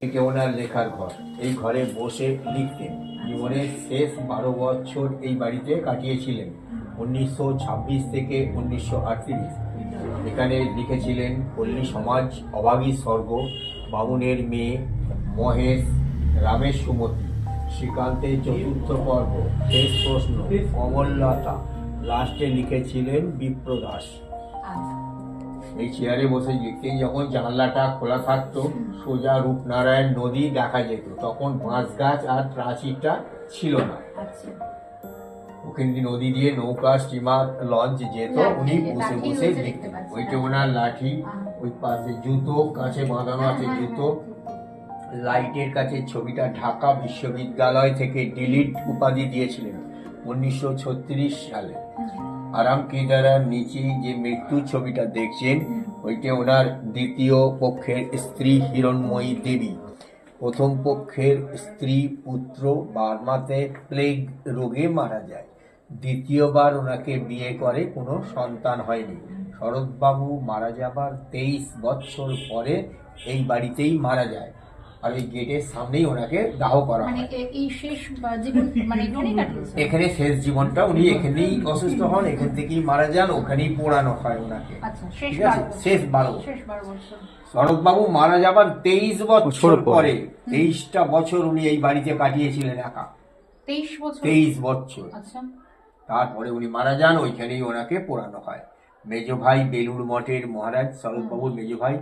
থেকে ওনার লেখার ঘর। এই ঘরে বসে লিখতেন। জীবনের শেষ 12 বছর এই বাড়িতে কাটিয়েছিলেন, 1926 থেকে 1938। এখানে লিখেছিলেন পল্লী সমাজ, অভাগী স্বর্গ, বামুনের মেয়ে, মহেশ, রামের সুমতি, শ্রীকান্তের চতুর্থ পর্ব, শেষ প্রশ্ন, কমললতা, লাস্টে লিখেছিলেন বিপ্রদাস। এই চেয়ারে বসে লিখতেন। যখন জানলাটা খোলা থাকতো সোজা রূপনারায়ণ নদী দেখা যেত। তখন বাঁশ গাছ আর প্রাচীরটা ছিল না। ওখানে নদী দিয়ে নৌকা, স্টিমার, লঞ্চ যেত। উনি বসে বসে লিখতেন। ওইটা ওনার লাঠি, ওই পাশে জুতো, কাছে বাঁধানো আছে জুতো। লাইটের কাছে ছবিটা ঢাকা বিশ্ববিদ্যালয় থেকে ডিলিট উপাধি দিয়েছিলেন 1936 সালে। আরাম কেদারার নিচে যে মৃত্যু ছবিটা দেখছেন, ওইটা ওনার দ্বিতীয় পক্ষের স্ত্রী হিরণময়ী দেবী। প্রথম পক্ষের স্ত্রী পুত্র বার্মাতে প্লেগ রোগে মারা যায়। দ্বিতীয়বার ওনাকে বিয়ে করে, কোনো সন্তান হয়নি। শরৎবাবু মারা যাবার 23 বছর পরে এই বাড়িতেই মারা যায়। আর ওই গেটের সামনেই ওনাকে দাহ করা হয়। এখানে শেষ জীবনটা উনি এখানেই অসুস্থ হন, এখান থেকেই মারা যান, ওখানেই পোড়ানো হয় ওনাকে। ঠিক আছে, শেষ 12 বছর। শরৎবাবু মারা যাবার 23 বছর পরে 23টা বছর উনি এই বাড়িতে কাটিয়েছিলেন একা। 23 বছর। তারপরে উনি মারা যান, ওইখানেই ওনাকে পোড়ানো হয়। মেজ ভাই বেলুড় মঠের মহারাজ, শরৎবাবুর মেজ ভাই,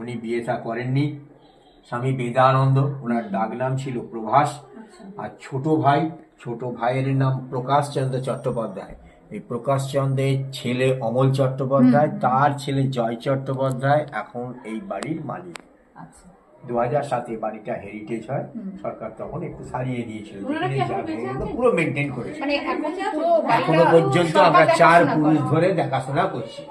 উনি বিয়ে থা করেননি। স্বামী বেদানন্দ, ওনার ডাক নাম ছিল প্রভাস। আর ছোট ভাইয়ের নাম প্রকাশ চন্দ্র চট্টোপাধ্যায়। এই প্রকাশ চন্দ্রের ছেলে অমল চট্টোপাধ্যায়, তার ছেলে জয় চট্টোপাধ্যায় এখন এই বাড়ির মালিক। 2007 বাড়িটা হেরিটেজ হয়, সরকার তখন একটু সারিয়ে দিয়েছিল, পুরো মেনটেন করেছে। এখনো পর্যন্ত আমরা 4 পুরুষ ধরে দেখাশোনা করছি।